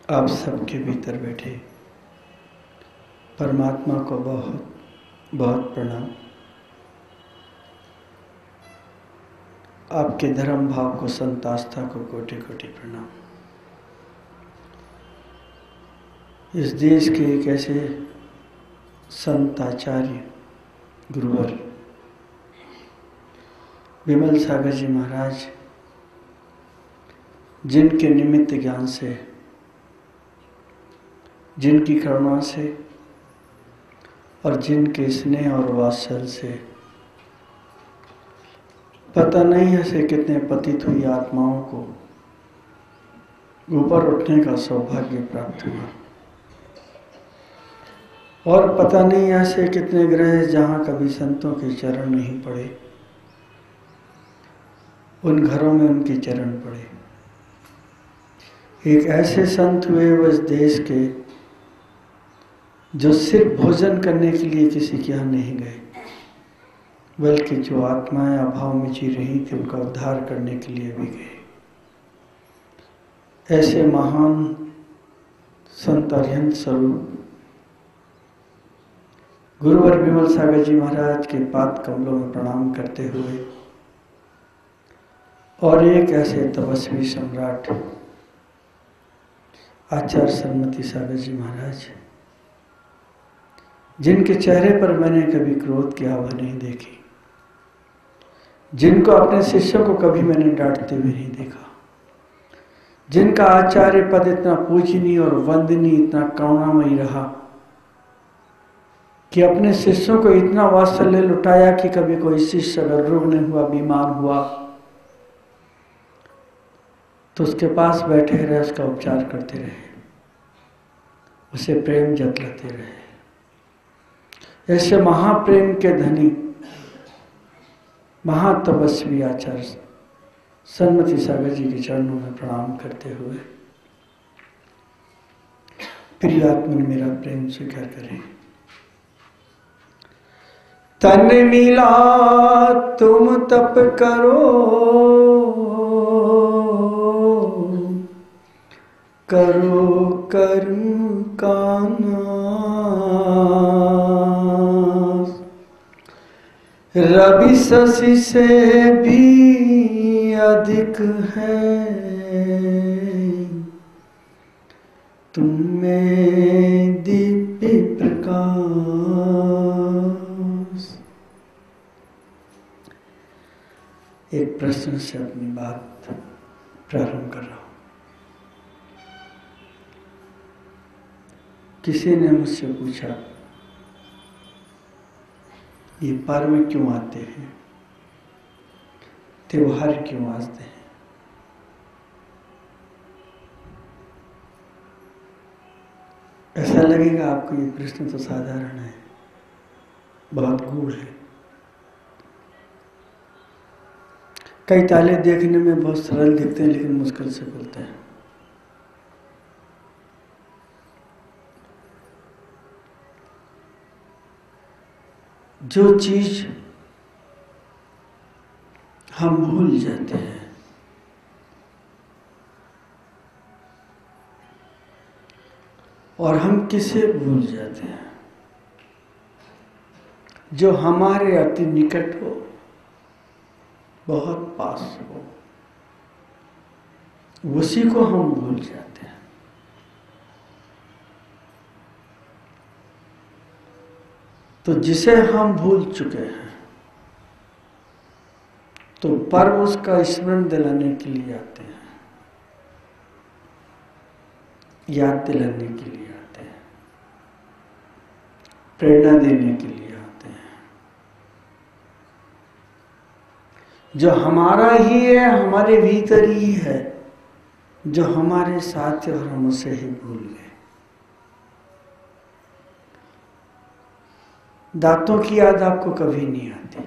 आप सबके भीतर बैठे परमात्मा को बहुत बहुत प्रणाम। आपके धर्म भाव को, संत आस्था को कोटि कोटि प्रणाम। इस देश के एक ऐसे संत आचार्य गुरुवर विमल सागर जी महाराज, जिनके निमित्त ज्ञान से, जिनकी करुणा से और जिनके स्नेह और वात्सल से पता नहीं ऐसे कितने पतित हुई आत्माओं को ऊपर उठने का सौभाग्य प्राप्त हुआ, और पता नहीं ऐसे कितने ग्रह जहाँ कभी संतों के चरण नहीं पड़े, उन घरों में उनके चरण पड़े। एक ऐसे संत हुए वो इस देश के, जो सिर्फ भोजन करने के लिए किसी के यहाँ नहीं गए, बल्कि जो आत्माएं अभाव में जी रही थी उनका उद्धार करने के लिए भी गए। ऐसे महान संत अरिहंत स्वरूप गुरुवर विमल सागर जी महाराज के पाद कमलों में प्रणाम करते हुए, और एक ऐसे तपस्वी सम्राट आचार्य सन्मति सागर जी महाराज, जिनके चेहरे पर मैंने कभी क्रोध की आभा नहीं देखी, जिनको अपने शिष्यों को कभी मैंने डांटते हुए नहीं देखा, जिनका आचार्य पद इतना पूजनीय और वंदनीय, इतना करुणामयी रहा कि अपने शिष्यों को इतना वात्सल्य लुटाया कि कभी कोई शिष्य अगर रुग्ण हुआ, बीमार हुआ, तो उसके पास बैठे रहे, उसका उपचार करते रहे, उसे प्रेम जतलाते रहे। ऐसे महाप्रेम के धनी महातपस्वी आचार्य सन्मति सागर जी के चरणों में प्रणाम करते हुए, प्रिय आत्मन मेरा प्रेम स्वीकार करें। तन मिला तुम तप करो, करो कर्म का नाश, रवि शशि से भी अधिक है तुम में दिव्य प्रकाश। एक प्रश्न से अपनी बात प्रारंभ कर रहा हूं। किसी ने मुझसे पूछा, ये पर्व क्यों आते हैं, त्योहार क्यों आते हैं? ऐसा लगेगा आपको ये प्रश्न तो साधारण है, बहुत गूढ़ है। कई ताले देखने में बहुत सरल दिखते हैं, लेकिन मुश्किल से खुलते हैं। जो चीज हम भूल जाते हैं, और हम किसे भूल जाते हैं, जो हमारे अति निकट हो, बहुत पास हो, उसी को हम भूल जाते हैं। तो जिसे हम भूल चुके हैं, तो पर्व उसका स्मरण दिलाने के लिए आते हैं, याद दिलाने के लिए आते हैं, प्रेरणा देने के लिए आते हैं। जो हमारा ही है, हमारे भीतर ही है, जो हमारे साथ है और हम उसे ही भूल गए। दांतों की याद आपको कभी नहीं आती,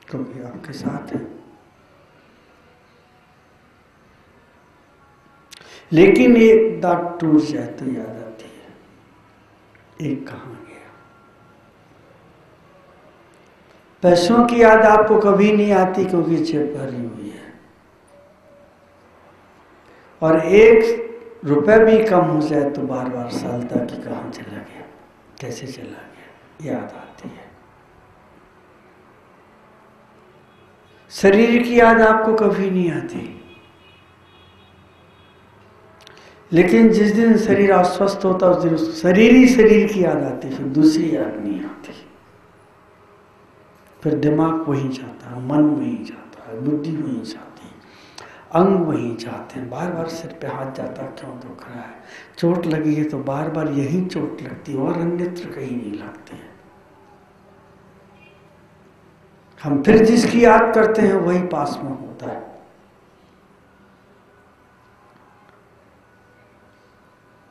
क्योंकि आपके साथ है। लेकिन एक दांत टूट जाए तो याद आती है, एक कहाँ गया। पैसों की याद आपको कभी नहीं आती, क्योंकि जेब भरी हुई है। और एक रुपए भी कम हो जाए तो बार बार सालता कि कहाँ चला गया, कैसे चला गया, याद आती है। शरीर की याद आपको कभी नहीं आती, लेकिन जिस दिन शरीर अस्वस्थ होता उस दिन शरीर ही शरीर की याद आती, फिर दूसरी याद नहीं आती। फिर दिमाग वहीं जाता है, मन वहीं जाता है, बुद्धि वहीं जाती है, अंग वहीं जाते हैं। बार बार सिर पे हाथ जाता, क्यों दुख रहा है, चोट लगी है तो बार बार यही चोट लगती है और अन्यत्र कहीं नहीं लगते हैं। हम फिर जिसकी याद करते हैं वही पास में होता है।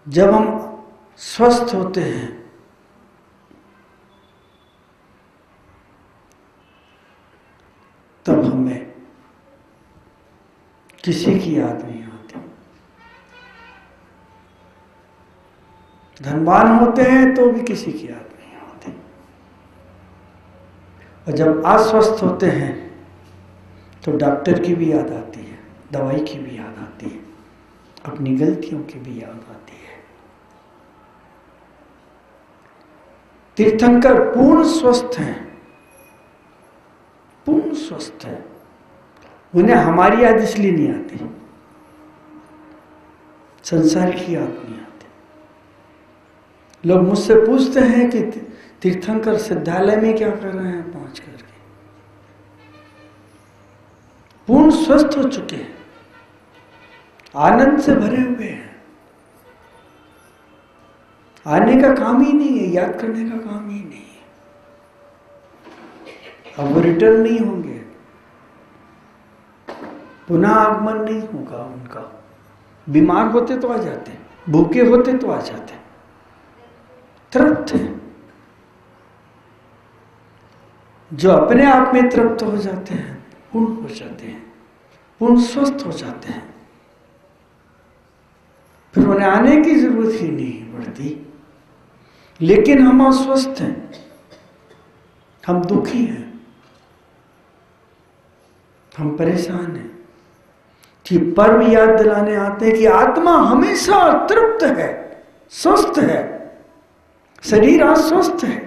जब हम स्वस्थ होते हैं तब हमें किसी की याद नहीं होती। धनवान होते हैं तो भी किसी की याद नहीं होती, और जब अस्वस्थ होते हैं तो डॉक्टर की भी याद आती है, दवाई की भी याद आती है, अपनी गलतियों की भी याद आती है। तीर्थंकर पूर्ण स्वस्थ हैं, पूर्ण स्वस्थ है, उन्हें हमारी याद इसलिए नहीं आती, संसार की याद नहीं आती। लोग मुझसे पूछते हैं कि तीर्थंकर सिद्धालय में क्या कर रहे हैं पहुंच करके। पूर्ण स्वस्थ हो चुके हैं, आनंद से भरे हुए हैं, आने का काम ही नहीं है, याद करने का काम ही नहीं है। अब वो रिटर्न नहीं होंगे, पुनः आगमन नहीं होगा उनका। बीमार होते तो आ जाते, भूखे होते तो आ जाते, तृप्त हैं। जो अपने आप में तृप्त हो जाते हैं, पूर्ण हो जाते हैं, पूर्ण स्वस्थ हो जाते हैं, फिर उन्हें आने की जरूरत ही नहीं पड़ती। लेकिन हम अस्वस्थ हैं, हम दुखी हैं, हम परेशान हैं, कि पर्व याद दिलाने आते हैं कि आत्मा हमेशा तृप्त है, स्वस्थ है, शरीर अस्वस्थ है।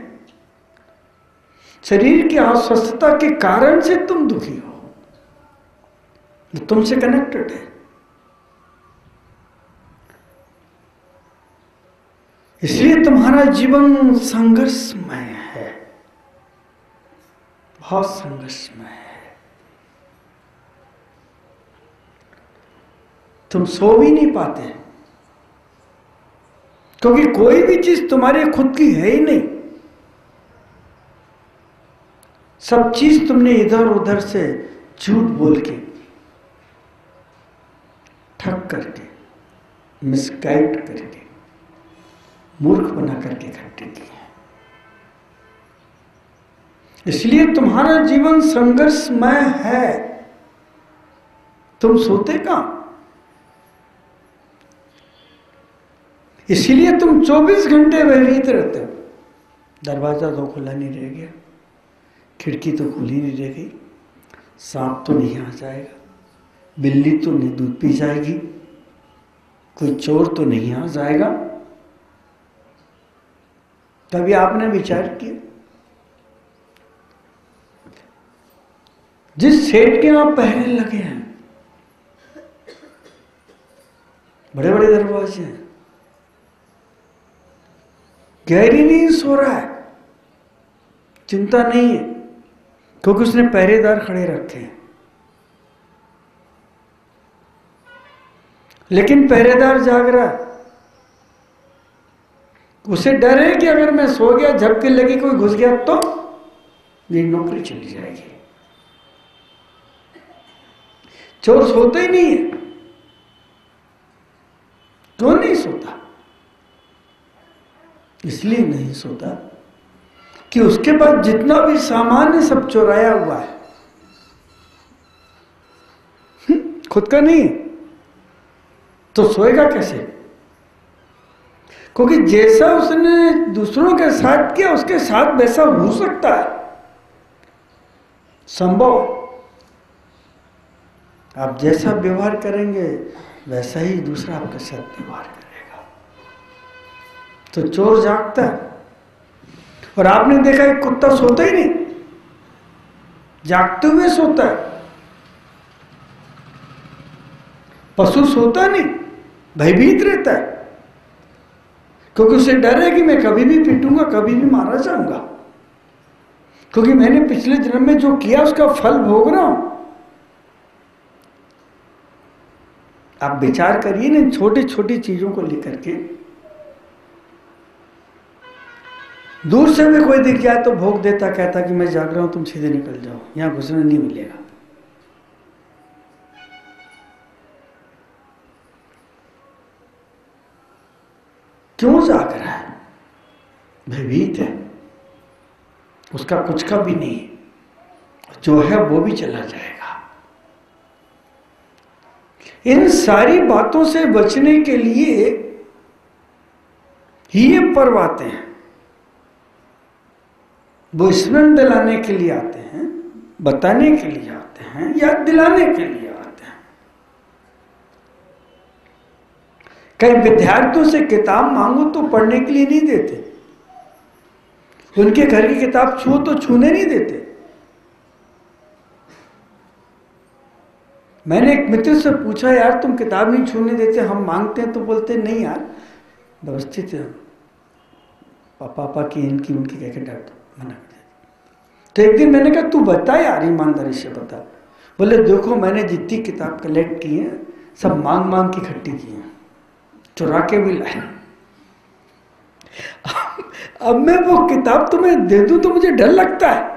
शरीर की अस्वस्थता के कारण से तुम दुखी हो, वो तुमसे कनेक्टेड है। इसलिए तुम्हारा जीवन संघर्षमय है, बहुत संघर्षमय है। तुम सो भी नहीं पाते, क्योंकि कोई भी चीज तुम्हारी खुद की है ही नहीं। सब चीज तुमने इधर उधर से झूठ बोल के, ठग करके, मिसगाइड करके, मूर्ख बना करके इकट्ठे की है। इसलिए तुम्हारा जीवन संघर्षमय है। तुम सोते कहां? इसीलिए तुम 24 घंटे भयभीत रहते हो। दरवाजा तो खुला नहीं रह गया, खिड़की तो खुली नहीं रह गई, सांप तो नहीं आ जाएगा, बिल्ली तो नहीं दूध पी जाएगी, कोई चोर तो नहीं आ जाएगा। तभी आपने विचार किया, जिस सेठ के आप पहरे लगे हैं, बड़े बड़े दरवाजे हैं, गहरी नींद सो रहा है, चिंता नहीं है, क्योंकि उसने पहरेदार खड़े रखे हैं। लेकिन पहरेदार जाग रहा है, उसे डर है कि अगर मैं सो गया, झपकी लगी, कोई घुस गया तो मेरी नौकरी चली जाएगी। चोर सोता ही नहीं है। क्यों नहीं सोता? इसलिए नहीं सोता कि उसके पास जितना भी सामान है सब चुराया हुआ है, खुद का नहीं। तो सोएगा कैसे? क्योंकि जैसा उसने दूसरों के साथ किया, उसके साथ वैसा हो सकता है, संभव। आप जैसा व्यवहार करेंगे वैसा ही दूसरा आपका सदव्यवहार करेगा। तो चोर जागता है, और आपने देखा एक कुत्ता सोता ही नहीं, जागते हुए सोता है। पशु सोता नहीं, भयभीत रहता है, क्योंकि उसे डर है कि मैं कभी भी पीटूंगा, कभी भी मारा जाऊंगा, क्योंकि मैंने पिछले जन्म में जो किया उसका फल भोग रहा हूं। आप विचार करिए ना छोटी छोटी चीजों को लेकर के। दूर से भी कोई दिख जाए तो भोग देता, कहता कि मैं जाग रहा हूं, तुम सीधे निकल जाओ, यहां घुसने नहीं मिलेगा। क्यों जाग रहा है? भयभीत है, उसका कुछ का भी नहीं, जो है वो भी चला जाएगा। इन सारी बातों से बचने के लिए ही ये पर्व आते हैं। वो स्मरण दिलाने के लिए आते हैं, बताने के लिए आते हैं, याद दिलाने के लिए आते हैं। कई विद्यार्थियों से किताब मांगो तो पढ़ने के लिए नहीं देते, उनके घर की किताब छुओ तो छूने नहीं देते। मैंने एक मित्र से पूछा, यार तुम किताब नहीं छूने देते, हम मांगते हैं तो बोलते नहीं यार व्यवस्थित है, पापा की इनकी उनकी कह के डर मना कर देते। तो एक दिन मैंने कहा तू बता यार, ईमानदारी से बता। बोले देखो मैंने जितनी किताब कलेक्ट की है सब मांग मांग की इकट्ठी की है, चुरा के भी लाए। अब मैं वो किताब तुम्हें दे दूं तो मुझे डर लगता है,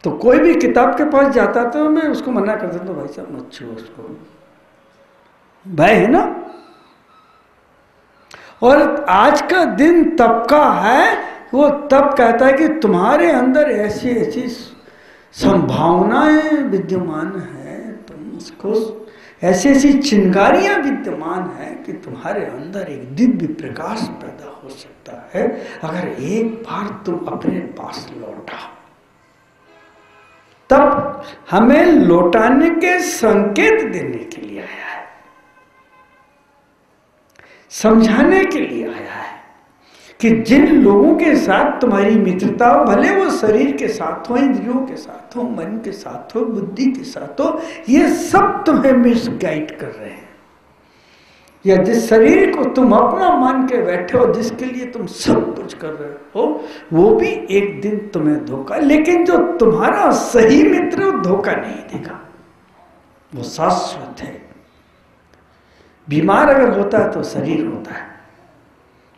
तो कोई भी किताब के पास जाता तो मैं उसको मना कर देता, भाई साहब मत छुओ उसको, भय है ना। और आज का दिन तब का है, वो तब कहता है कि तुम्हारे अंदर ऐसी ऐसी संभावनाएं विद्यमान है, तुम उसको ऐसी ऐसी चिंगारियां विद्यमान है कि तुम्हारे अंदर एक दिव्य प्रकाश पैदा हो सकता है अगर एक बार तुम अपने पास लौटा। तब हमें लौटाने के संकेत देने के लिए आया है, समझाने के लिए आया है कि जिन लोगों के साथ तुम्हारी मित्रता हो, भले वो शरीर के साथ हो, इंद्रियों के साथ हो, मन के साथ हो, बुद्धि के साथ हो, ये सब तुम्हें मिसगाइड कर रहे हैं। या जिस शरीर को तुम अपना मान के बैठे हो, जिसके लिए तुम सब कुछ कर रहे हो, वो भी एक दिन तुम्हें धोखा, लेकिन जो तुम्हारा सही मित्र वो धोखा नहीं देगा, वो शाश्वत है। बीमार अगर होता है तो शरीर होता है,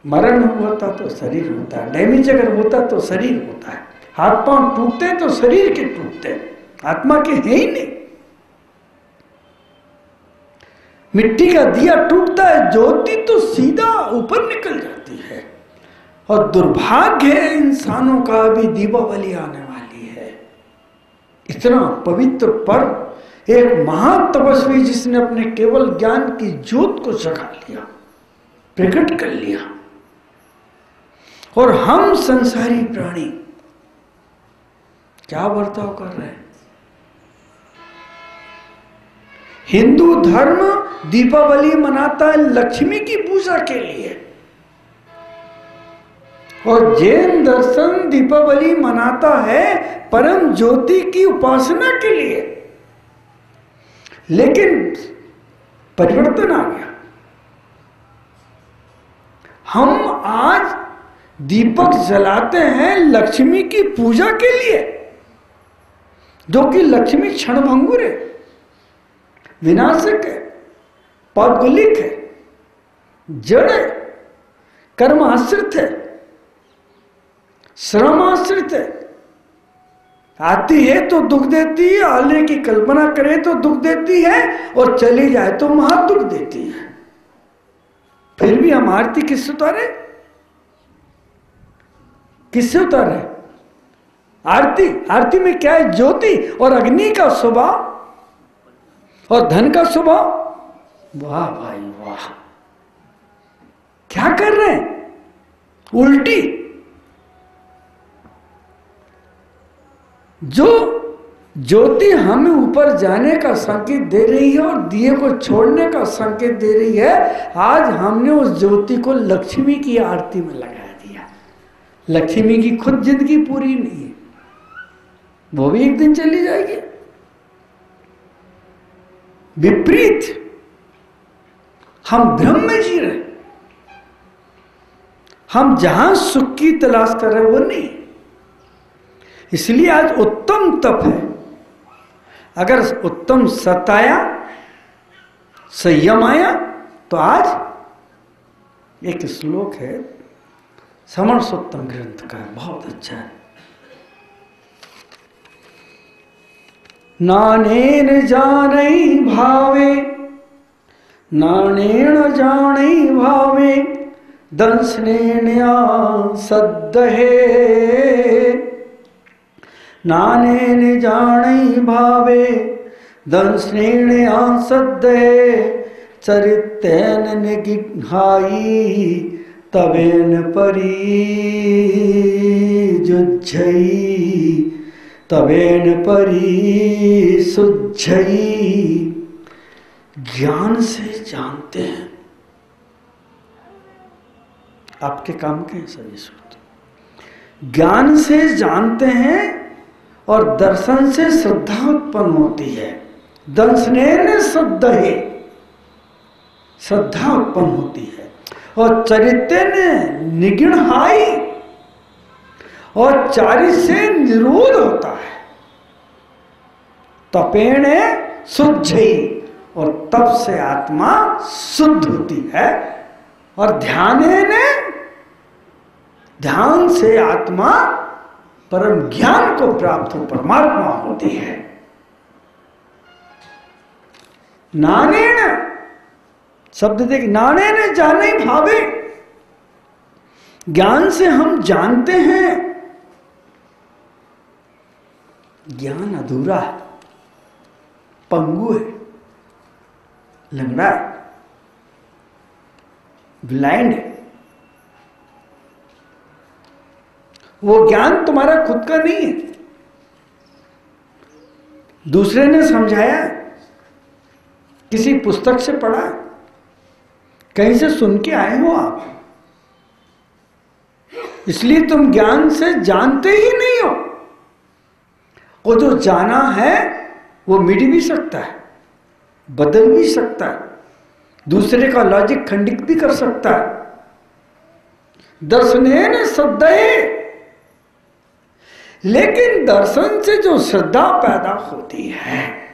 मरण होता तो शरीर होता है, डैमेज अगर होता तो शरीर होता है, हाथ पांव टूटते हैं तो शरीर के टूटते हैं, आत्मा के है ही नहीं। मिट्टी का दिया टूटता है, ज्योति तो सीधा ऊपर निकल जाती है। और दुर्भाग्य है इंसानों का, अभी दीपावली आने वाली है, इतना पवित्र पर्व, एक महान तपस्वी जिसने अपने केवल ज्ञान की ज्योत को जगा लिया, प्रकट कर लिया, और हम संसारी प्राणी क्या बर्ताव कर रहे हैं। हिंदू धर्म दीपावली मनाता है लक्ष्मी की पूजा के लिए, और जैन दर्शन दीपावली मनाता है परम ज्योति की उपासना के लिए। लेकिन परिवर्तन आ गया, हम आज दीपक जलाते हैं लक्ष्मी की पूजा के लिए, जो कि लक्ष्मी क्षणभंगुर है, विनाशक है, पौद्गलिक है, जड़ है, कर्म आश्रित है, श्रम आश्रित है। आती है तो दुख देती है, आने की कल्पना करे तो दुख देती है, और चली जाए तो महा दुख देती है। फिर भी हम आरती किससे उतारे? किससे उतारे? आरती में क्या है? ज्योति और अग्नि का स्वभाव और धन का स्वभाव। वाह भाई वाह, क्या कर रहे हैं? उल्टी। जो ज्योति हमें ऊपर जाने का संकेत दे रही है और दिए को छोड़ने का संकेत दे रही है। आज हमने उस ज्योति को लक्ष्मी की आरती में लगा दिया। लक्ष्मी की खुद जिंदगी पूरी नहीं है, वो भी एक दिन चली जाएगी। विपरीत हम भ्रम में जी रहे, हम जहां सुख की तलाश कर रहे वो नहीं। इसलिए आज उत्तम तप है। अगर उत्तम सत आया, संयम आया, तो आज एक श्लोक है समरसोत्तम ग्रंथ का, बहुत अच्छा है। नानेन जानई भावे, नानेन जानई भावे, दंशनेन्या सद्दहे। नानेन जानई भावे, दंशनेन्या सद्दहे। चरितेन निगिहाई, तबेन परी जुज्झई, तबेन परी सुज्झई। ज्ञान से जानते हैं। आपके काम के सभी सूत्र ज्ञान से जानते हैं और दर्शन से श्रद्धा उत्पन्न होती है। दंशनेन सद्दहे, श्रद्धा उत्पन्न होती है। और चरितेन निगृहाई, और चारित से निरोध होता है। तपेण शुद्धि, और तप से आत्मा शुद्ध होती है। और ध्यान से आत्मा परम ज्ञान को प्राप्त हो, परमात्मा होती है। नानेन शब्द देख, नानेन जाने भावे, ज्ञान से हम जानते हैं। ज्ञान अधूरा है, पंगु है, लंगड़ा है, ब्लाइंड है। वो ज्ञान तुम्हारा खुद का नहीं है, दूसरे ने समझाया, किसी पुस्तक से पढ़ा, कहीं से सुन के आए हो आप, इसलिए तुम ज्ञान से जानते ही नहीं हो। वो जो जाना है वो मिट भी सकता है, बदल भी सकता है, दूसरे का लॉजिक खंडित भी कर सकता है। दर्शनेन सद्दहे, लेकिन दर्शन से जो श्रद्धा पैदा होती है,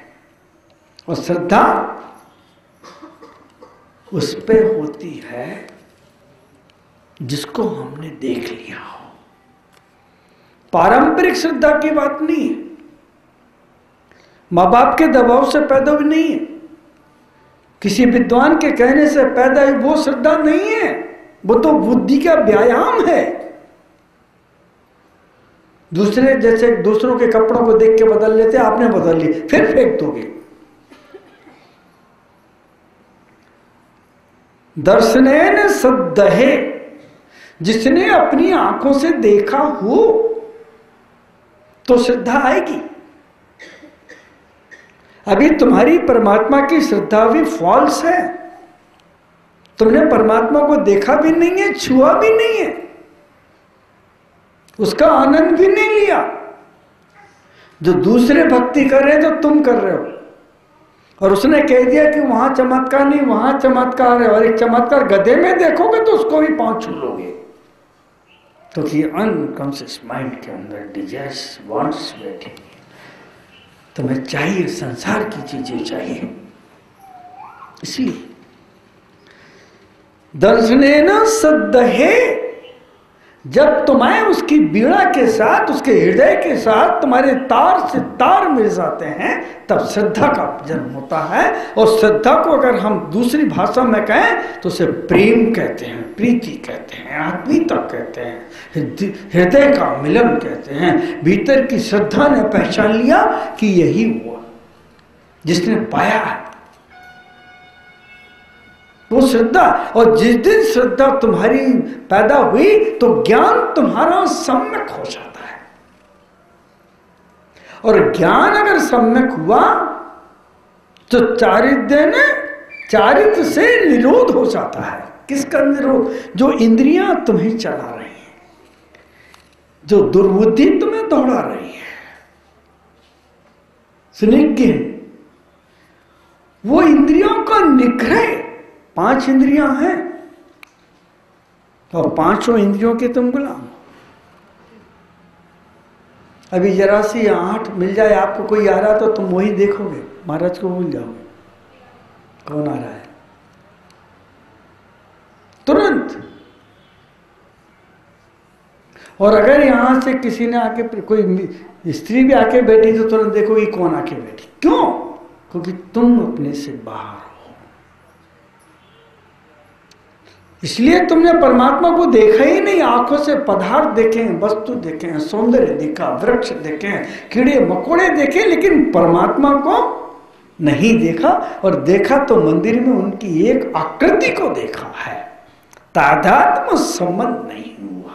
और श्रद्धा उस पे होती है जिसको हमने देख लिया हो। पारंपरिक श्रद्धा की बात नहीं है, माँ बाप के दबाव से पैदा भी नहीं है, किसी विद्वान के कहने से पैदा हुई वो श्रद्धा नहीं है। वो तो बुद्धि का व्यायाम है। दूसरे जैसे दूसरों के कपड़ों को देख के बदल लेते, आपने बदल ली, फिर फेंक दोगे। दर्शनेन सद्दहे, जिसने अपनी आंखों से देखा हो तो श्रद्धा आएगी। अभी तुम्हारी परमात्मा की श्रद्धा भी फॉल्स है। तुमने परमात्मा को देखा भी नहीं है, छुआ भी नहीं है, उसका आनंद भी नहीं लिया। जो दूसरे भक्ति कर रहे हैं तो तुम कर रहे हो, और उसने कह दिया कि वहां चमत्कार नहीं, वहां चमत्कार है, और एक चमत्कार गधे में देखोगे तो उसको भी पांव छू लोगे। तो कि अनकॉन्शियस माइंड के अंदर डिजायर्स, वांट्स बैठे, तुम्हें चाहिए, संसार की चीजें चाहिए। इसलिए दर्शनेन सद्दहे, जब तुम्हें उसकी बीड़ा के साथ, उसके हृदय के साथ तुम्हारे तार से तार मिल जाते हैं, तब श्रद्धा का जन्म होता है। और श्रद्धा को अगर हम दूसरी भाषा में कहें तो उसे प्रेम कहते हैं, प्रीति कहते हैं, आत्मीयता कहते हैं, हृदय का मिलन कहते हैं। भीतर की श्रद्धा ने पहचान लिया कि यही हुआ, जिसने पाया है वो श्रद्धा। और जिस दिन श्रद्धा तुम्हारी पैदा हुई तो ज्ञान तुम्हारा सम्यक हो जाता है। और ज्ञान अगर सम्यक हुआ तो चारित्र से निरोध हो जाता है। किसका निरोध? जो इंद्रियां तुम्हें चला रही हैं, जो दुर्बुद्धि तुम्हें दौड़ा रही है। सुनिज्ञ, वो इंद्रियों का निग्रह। 5 इंद्रियां हैं और 5 इंद्रियों के तुम गुलाम। अभी जरा सी 8 मिल जाए आपको, कोई आ रहा तो तुम वही देखोगे, महाराज को भूल जाओगे कौन आ रहा है तुरंत। और अगर यहां से किसी ने आके, कोई स्त्री भी आके बैठी तो तुरंत देखोगी कौन आके बैठी। क्यों? क्योंकि तुम अपने से बाहर हो। इसलिए तुमने परमात्मा को देखा ही नहीं। आंखों से पदार्थ देखे, वस्तु देखे, सौंदर्य देखा, वृक्ष देखे, कीड़े मकोड़े देखे, लेकिन परमात्मा को नहीं देखा। और देखा तो मंदिर में उनकी एक आकृति को देखा है, तादात्म्य संबंध नहीं हुआ।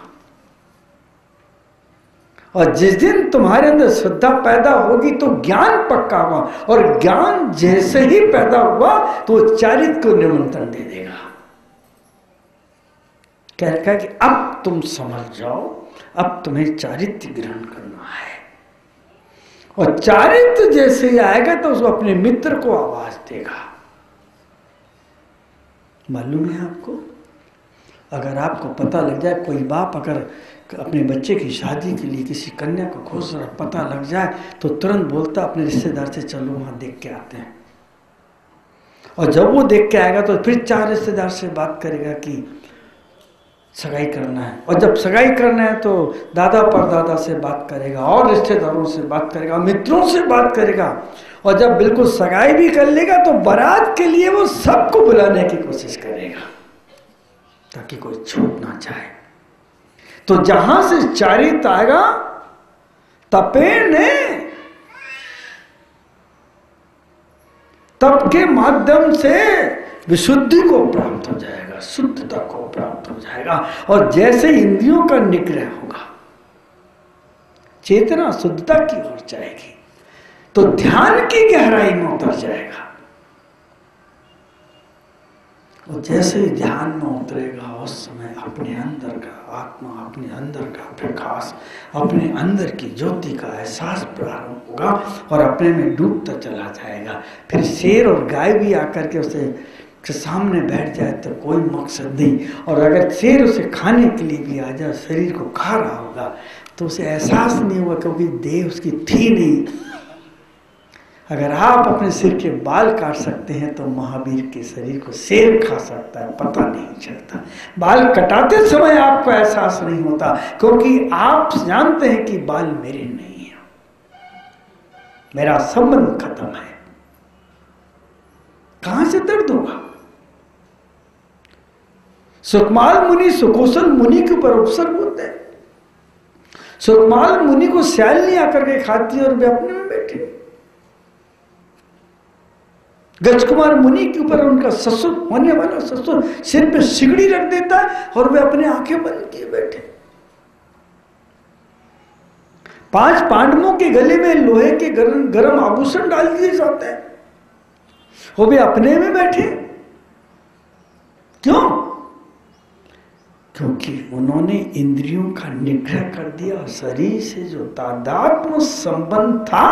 और जिस दिन तुम्हारे अंदर श्रद्धा पैदा होगी तो ज्ञान पक्का होगा, और ज्ञान जैसे ही पैदा हुआ तो चारित्र को निमंत्रण दे देगा, कहेगा कि अब तुम समझ जाओ, अब तुम्हें चारित्र ग्रहण करना है। और चारित्र जैसे ही आएगा तो उसको अपने मित्र को आवाज देगा। मालूम है आपको, अगर आपको पता लग जाए, कोई बाप अगर अपने बच्चे की शादी के लिए किसी कन्या को खोज रहा, पता लग जाए तो तुरंत बोलता अपने रिश्तेदार से चलो वहां देख के आते हैं। और जब वो देख के आएगा तो फिर 4 रिश्तेदार से बात करेगा कि सगाई करना है। और जब सगाई करना है तो दादा परदादा से बात करेगा, और रिश्तेदारों से बात करेगा, मित्रों से बात करेगा। और जब बिल्कुल सगाई भी कर लेगा तो बारात के लिए वो सबको बुलाने की कोशिश करेगा ताकि कोई छूट ना जाए। तो जहां से चारित्र आएगा, तपेण ने तप के माध्यम से विशुद्धि को प्राप्त हो जाएगा, शुद्धता को प्राप्त हो जाएगा। और जैसे इंद्रियों का निग्रह होगा, चेतना शुद्धता की ओर जाएगी, तो ध्यान की गहराई में उतर जाएगा। और जैसे ही ध्यान में उतरेगा, उस समय अपने अंदर का आत्मा, अपने अंदर का प्रकाश, अपने अंदर की ज्योति का एहसास प्रारंभ होगा और अपने में डूबता चला जाएगा। फिर शेर और गाय भी आकर के उसे सामने बैठ जाए तो कोई मकसद नहीं। और अगर शेर उसे खाने के लिए भी आ जाए, शरीर को खा रहा होगा, तो उसे एहसास नहीं होगा क्योंकि देह उसकी थी नहीं। अगर आप अपने सिर के बाल काट सकते हैं तो महावीर के शरीर को शेर खा सकता है, पता नहीं चलता। बाल कटाते समय आपको एहसास नहीं होता क्योंकि आप जानते हैं कि बाल मेरे नहीं है, मेरा संबंध खत्म है। कहां से दर्द होगा? सुकमाल मुनि सुकोसल मुनि के ऊपर उपसर्ग होते हैं। सुकमाल मुनि को सैलनी आकर के खाती और वे अपने में बैठे। गजकुमार मुनि के ऊपर उनका ससुर, होने वाला ससुर, सिर पे सिगड़ी रख देता है और वे अपने आंखें बंद किए बैठे। 5 पांडवों के गले में लोहे के गरम आभूषण डाल दिए जाते हैं, वो भी अपने में बैठे। क्यों? क्योंकि उन्होंने इंद्रियों का निग्रह कर दिया, शरीर से जो तादात्म्य संबंध था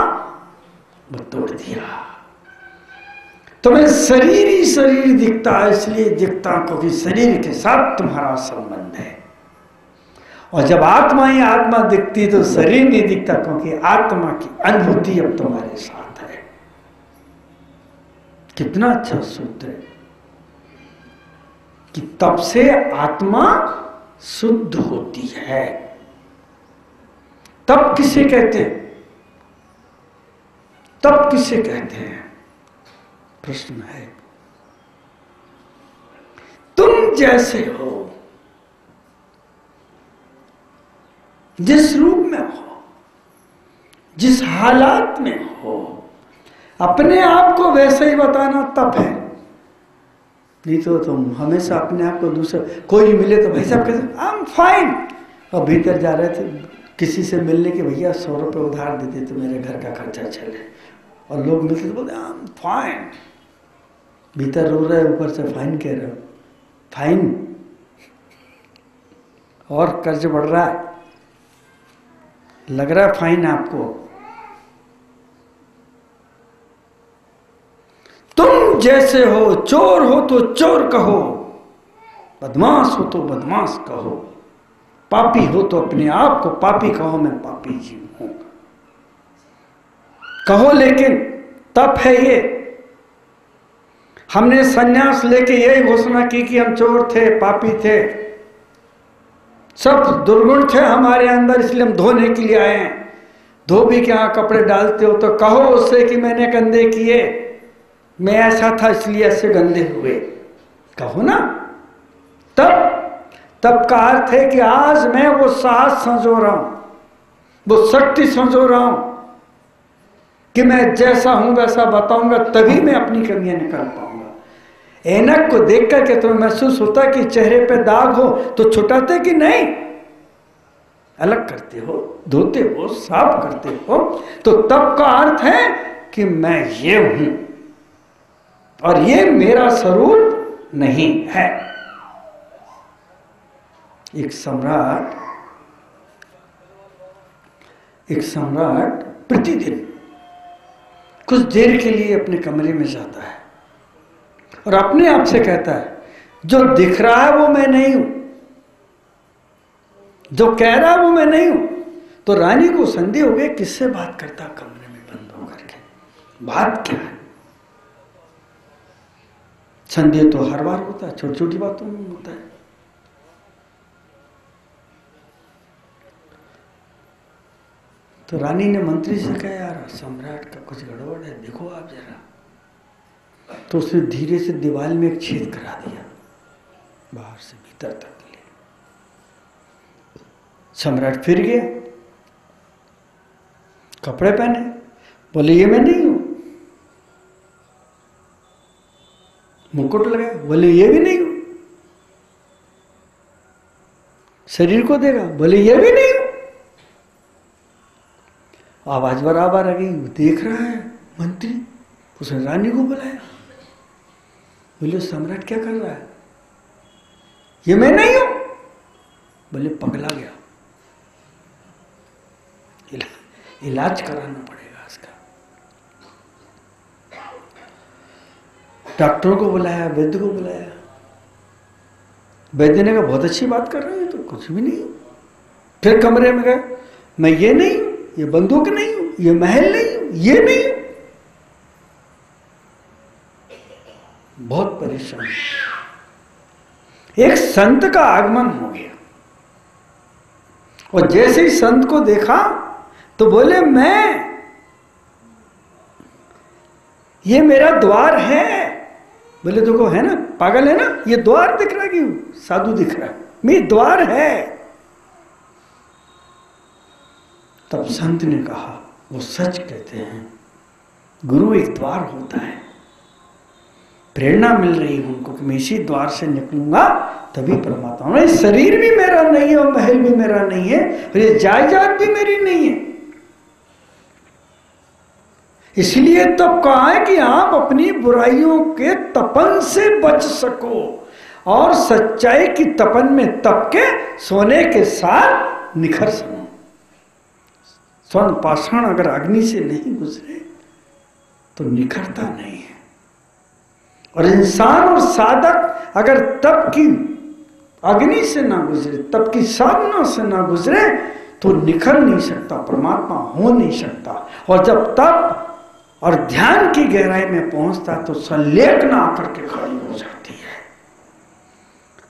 वो तोड़ दिया। तुम्हें शरीर ही शरीर दिखता है, इसलिए दिखता क्योंकि शरीर के साथ तुम्हारा संबंध है। और जब आत्मा ही आत्मा दिखती तो शरीर नहीं दिखता क्योंकि आत्मा की अनुभूति अब तुम्हारे साथ है। कितना अच्छा सूत्र है कि तब से आत्मा शुद्ध होती है। तब किसे कहते हैं? तब किसे कहते हैं? प्रश्न है। तुम जैसे हो, जिस रूप में हो, जिस हालात में हो, अपने आप को वैसे ही बताना तप है। नहीं तो तुम हमेशा अपने आप को दूसरा कोई मिले तो भाई साहब कहते आई एम फाइन, और भीतर जा रहे थे किसी से मिलने के, भैया 100 रुपये उधार देते तो मेरे घर का खर्चा चले, और लोग मिलते तो बोलते फाइन, भीतर रो रहे ऊपर से फाइन कह रहे हो, फाइन, और कर्ज बढ़ रहा है, लग रहा है फाइन आपको। तुम जैसे हो, चोर हो तो चोर कहो, बदमाश हो तो बदमाश कहो, पापी हो तो अपने आप को पापी कहो, मैं पापी जीव हूं कहो। लेकिन तप है ये, हमने सन्यास लेके यही घोषणा की कि हम चोर थे, पापी थे, सब दुर्गुण थे हमारे अंदर, इसलिए हम धोने के लिए आए हैं। धोबी के यहाँ कपड़े डालते हो तो कहो उससे कि मैंने गंदे किए, मैं ऐसा था इसलिए ऐसे गंदे हुए, कहो ना। तब का अर्थ है कि आज मैं वो साहस संजो रहा हूं, वो शक्ति संजो रहा हूं कि मैं जैसा हूं वैसा बताऊंगा, तभी मैं अपनी कमियां निकाल पाऊंगा। ऐनक को देख करके तुम्हें महसूस होता कि चेहरे पे दाग हो तो छुटाते कि नहीं, अलग करते हो, धोते हो, साफ करते हो। तो तब का अर्थ है कि मैं ये हूं और ये मेरा स्वरूप नहीं है। एक सम्राट प्रतिदिन कुछ देर के लिए अपने कमरे में जाता है और अपने आप से कहता है, जो दिख रहा है वो मैं नहीं हूं, जो कह रहा है वो मैं नहीं हूं। तो रानी को संदेह हो गया, किससे बात करता कमरे में बंद होकर के, बात क्या है। संदेह तो हर बार होता है, छोटी छोटी बातों में होता है। तो रानी ने मंत्री से कहा, यार सम्राट का कुछ गड़बड़ है, देखो आप जरा। तो उसने धीरे से दीवार में एक छेद करा दिया, बाहर से भीतर तक ले। सम्राट फिर गया, कपड़े पहने, बोले ये मैं नहीं हूं। मुकुट लगाया, बोले ये भी नहीं हूं। शरीर को देखा, बोले ये भी नहीं हूं। आवाज बराबर आ गई, देख रहा है मंत्री, उसने रानी को बुलाया, बोले सम्राट क्या कर रहा है, ये मैं नहीं हूं। बोले पगला गया, इलाज कराना पड़ेगा इसका। डॉक्टरों को बुलाया, वैद्य को बुलाया। वैद्य ने कहा बहुत अच्छी बात कर रहे हो, तो कुछ भी नहीं हूं। फिर कमरे में गए, मैं ये नहीं हूं, ये बंदूक नहीं हूं, ये महल नहीं हूं, ये नहीं हूं। बहुत परेशान। एक संत का आगमन हो गया और जैसे ही संत को देखा तो बोले, ये मेरा द्वार है। बोले देखो है ना, पागल है ना, ये द्वार दिख रहा है कि साधु दिख रहा है, मेरा द्वार है। तब संत ने कहा, वो सच कहते हैं, गुरु एक द्वार होता है। प्रेरणा मिल रही है उनको कि मैं इसी द्वार से निकलूंगा तभी परमात्मा। नहीं, शरीर भी मेरा नहीं है और महल भी मेरा नहीं है और ये जायदाद भी मेरी नहीं है। इसलिए तब कहा है कि आप अपनी बुराइयों के तपन से बच सको और सच्चाई की तपन में तप के सोने के साथ निखर सको। स्वर्ण पाषाण अगर अग्नि से नहीं गुजरे तो निखरता नहीं है, और इंसान और साधक अगर तप की अग्नि से ना गुजरे, तप की साधना से ना गुजरे तो निखर नहीं सकता, परमात्मा हो नहीं सकता। और जब तप और ध्यान की गहराई में पहुंचता तो संलेखना आकर के खड़ी हो जाती है।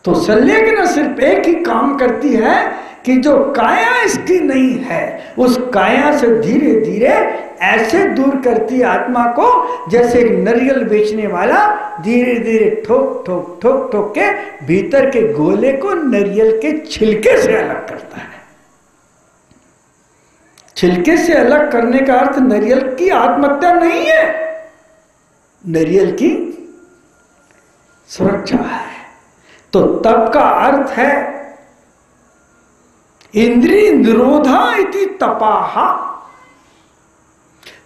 तो संलेखना सिर्फ एक ही काम करती है कि जो काया इसकी नहीं है, उस काया से धीरे धीरे ऐसे दूर करती है आत्मा को, जैसे एक नारियल बेचने वाला धीरे धीरे ठोक ठोक ठोक ठोक के भीतर के गोले को नारियल के छिलके से अलग करता है। छिलके से अलग करने का अर्थ नारियल की आत्महत्या नहीं है, नारियल की सुरक्षा है। तो तप का अर्थ है इंद्रिय निरोधा इति तपाहा,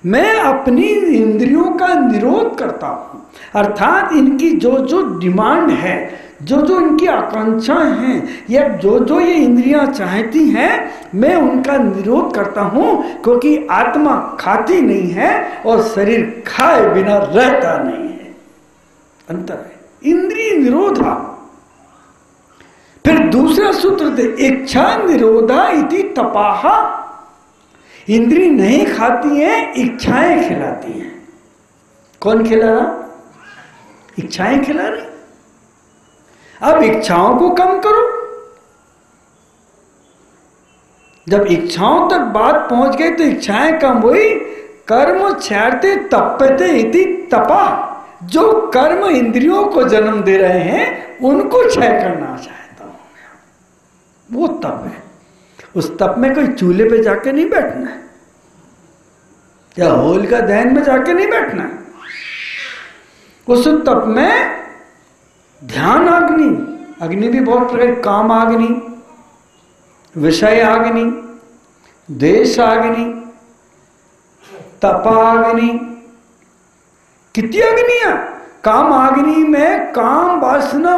मैं अपनी इंद्रियों का निरोध करता हूं, अर्थात इनकी जो जो डिमांड है, जो जो इनकी आकांक्षाएं हैं, या जो जो ये इंद्रियां चाहती हैं, मैं उनका निरोध करता हूं, क्योंकि आत्मा खाती नहीं है और शरीर खाए बिना रहता नहीं है। अंतर है, इंद्रिय निरोधा। फिर दूसरा सूत्र दे, इच्छा निरोधा इति तपाहा, इंद्री नहीं खाती हैं, इच्छाएं खिलाती हैं। कौन खिला रहा? इच्छाएं खिला रही। अब इच्छाओं को कम करो। जब इच्छाओं तक बात पहुंच गई तो इच्छाएं कम हुई। कर्म छाड़ते तप्यते इति तपा, जो कर्म इंद्रियों को जन्म दे रहे हैं उनको क्षय करना चाहता हूं मैं, वो तप है। उस तप में कोई चूल्हे पे जाके नहीं बैठना है, या होलिका दहन में जाके नहीं बैठना है। उस तप में ध्यान अग्नि, अग्नि भी बहुत प्रकार, काम अग्नि, विषय अग्नि, देश अग्नि, तपाग्नि, कितनी अग्नियां। काम अग्नि में काम वासना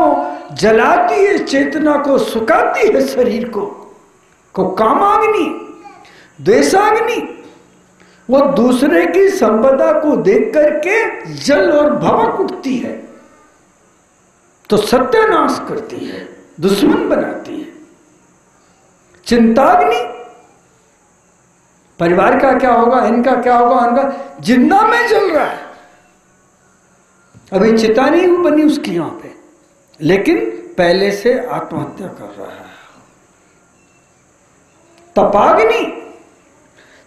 जलाती है, चेतना को सुखाती है, शरीर को कामाग्नि। द्वेषाग्नि, वो दूसरे की संपदा को देख करके जल और भवक उठती है तो सत्यानाश करती है, दुश्मन बनाती है। चिंताग्नि, परिवार का क्या होगा, इनका क्या होगा, उनका जिंदा में जल रहा है, अभी चिता नहीं बनी उसकी यहां पे, लेकिन पहले से आत्महत्या कर रहा है। तपाग्नि,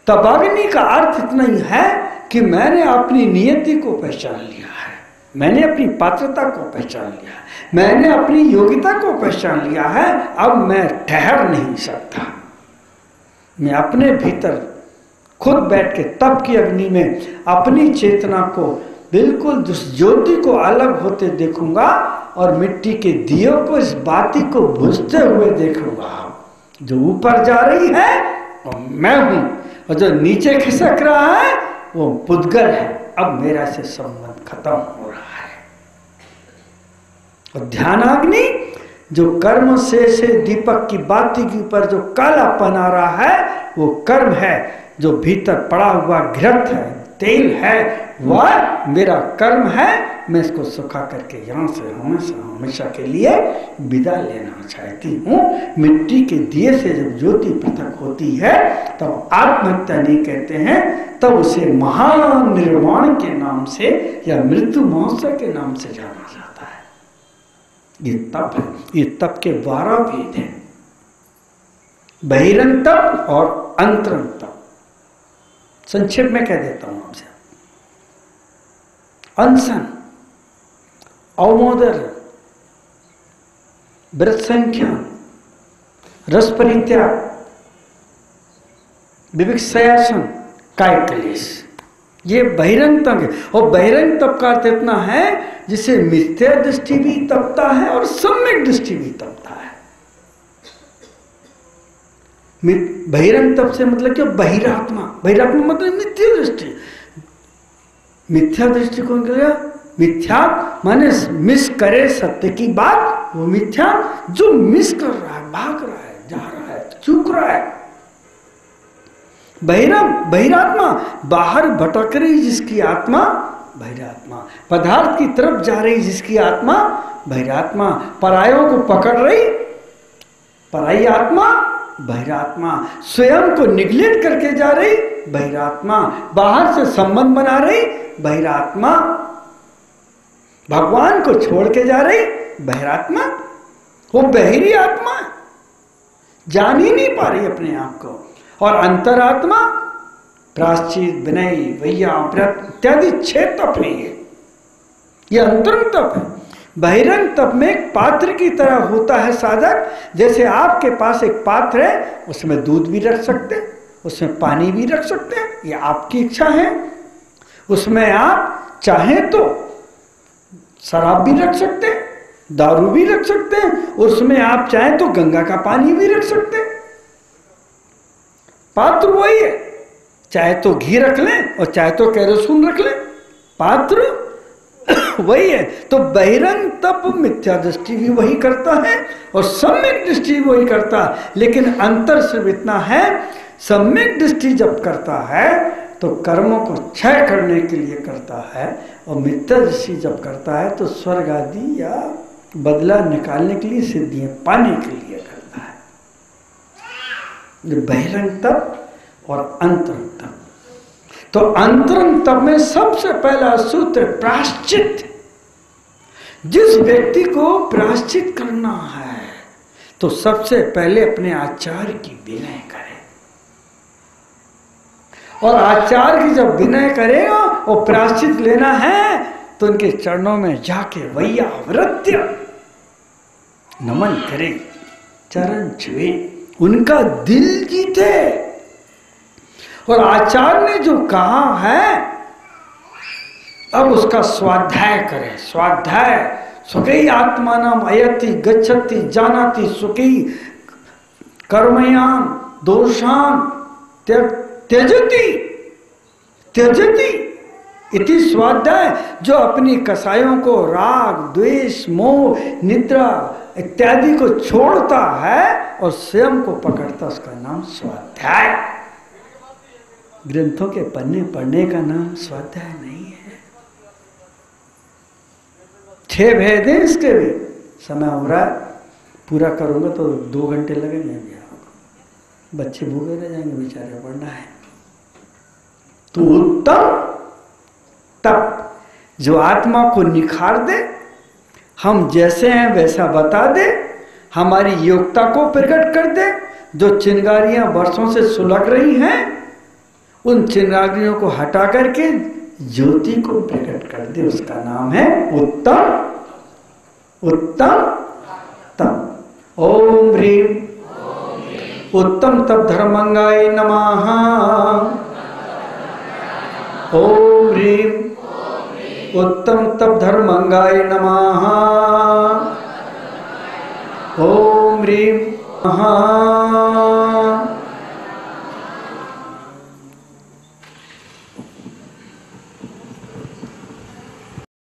तपाग्नि का अर्थ इतना ही है कि मैंने अपनी नियति को पहचान लिया है, मैंने अपनी पात्रता को पहचान लिया है, मैंने अपनी योग्यता को पहचान लिया है। अब मैं ठहर नहीं सकता, मैं अपने भीतर खुद बैठ के तप की अग्नि में अपनी चेतना को बिल्कुल ज्योति को अलग होते देखूंगा और मिट्टी के दियों को, इस बाती को बुझते हुए देखूंगा। जो ऊपर जा रही है वो मैं हूं, और जो नीचे खिसक रहा है वो पुद्गल है। अब मेरा से संबंध खत्म हो रहा है। और ध्यानाग्नि, जो कर्म से दीपक की बाती के ऊपर जो कालापन आ रहा है वो कर्म है, जो भीतर पड़ा हुआ घृत है, तेल है, वह मेरा कर्म है। मैं इसको सुखा करके यहाँ से हमेशा के लिए विदा लेना चाहती हूँ। मिट्टी के दिए से जब ज्योति पृथक होती है तब आत्महत्या नहीं कहते हैं, तब उसे महानिर्वाण के नाम से या मृत्यु महोत्सव के नाम से जाना जाता है। ये तप है। ये तप के 12 भेद हैं, बहिरंग तप और अंतरंग तप। संक्षेप में कह देता हूं आपसे। अनशन, अवमोदन, व्रत संख्या, रस परित्याग, विविक्तयासन, काय क्लेश, ये बहिरंग तप है। और बहिरंग तप का अर्थ इतना है जिसे मिथ्या दृष्टि भी तपता है और सम्यक दृष्टि भी तपता है। बहिरंग तप से मतलब क्या? बहिरात्मा। बहिरात्मा मतलब मिथ्या दृष्टि। मिथ्या दृष्टि कौन करेगा? मिथ्या माने मिस करे सत्य की बात, वो मिथ्या। जो मिस कर रहा है, भाग रहा है, जा रहा है, चूक रहा है। बहिरात्मा, बाहर भटक रही जिसकी आत्मा, बहिरात्मा। पदार्थ की तरफ जा रही जिसकी आत्मा, बहिरात्मा। परायों को पकड़ रही, पराई आत्मा, बहिरात्मा। स्वयं को निग्लेक्ट करके जा रही, बहिरात्मा। बाहर से संबंध बना रही, बहिरात्मा। भगवान को छोड़ के जा रही, बहिरात्मा। वो बहिरी आत्मा जान ही नहीं पा रही अपने आप को। और अंतरात्मा, प्रायश्चित, विनय, वैयाव्रत इत्यादि 6 तप है। ये अंतरंग तप है। बहिरंग तप में एक पात्र की तरह होता है साधक। जैसे आपके पास एक पात्र है, उसमें दूध भी रख सकते हैं, उसमें पानी भी रख सकते हैं, ये आपकी इच्छा है। उसमें आप चाहें तो शराब भी रख सकते हैं, दारू भी रख सकते हैं, उसमें आप चाहें तो गंगा का पानी भी रख सकते हैं। पात्र वही है, चाहे तो घी रख लें और चाहे तो केरोसिन रख लें, पात्र वही है। तो बहिरंग तप मिथ्या दृष्टि भी वही करता है और सम्यक दृष्टि भी वही करता है, लेकिन अंतर सिर्फ इतना है, सम्यक दृष्टि जब करता है तो कर्मों को क्षय करने के लिए करता है, और मिथ्या दृष्टि जब करता है तो स्वर्ग आदि या बदला निकालने के लिए, सिद्धियां पाने के लिए करता है। बहिरंग तप और अंतरंग तप। तो अंतरंग तप में सबसे पहला सूत्र प्रायश्चित। जिस व्यक्ति को प्रायश्चित करना है तो सबसे पहले अपने आचार्य की विनय करे, और आचार्य की जब विनय करेगा और प्रायश्चित लेना है तो उनके चरणों में जाके वैयावृत्य नमन करे, चरण छुए, उनका दिल जीते। और आचार्य ने जो कहा है अब उसका स्वाध्याय करें। स्वाध्याय सुखी आत्मानाम अयति गच्छति जानाति सुखी कर्मयान दोषान त्यजति त्यजति इति स्वाध्याय। जो अपनी कसायों को राग द्वेष मोह निद्रा इत्यादि को छोड़ता है और स्वयं को पकड़ता, उसका नाम स्वाध्याय। ग्रंथों के पन्ने पढ़ने का नाम स्वाध्याय नहीं है। 6 भेद हैं इसके भी, समय हो रहा है, पूरा करूंगा तो 2 घंटे लगेंगे, बच्चे भूखे रह जाएंगे बेचारे, पढ़ना है। तो उत्तम तप जो आत्मा को निखार दे, हम जैसे हैं वैसा बता दे, हमारी योग्यता को प्रकट कर दे। जो चिंगारियां वर्षों से सुलग रही हैं उन चिंगारियों को हटा करके ज्योति को प्रकट कर दे, उसका नाम है उत्तम उत्तम तप। ओम ह्रीम उत्तम तप धर्मंगाय नमः। ओम ह्रीम उत्तम तप धर्मंगाय नमः। ओम ह्रीम नमः।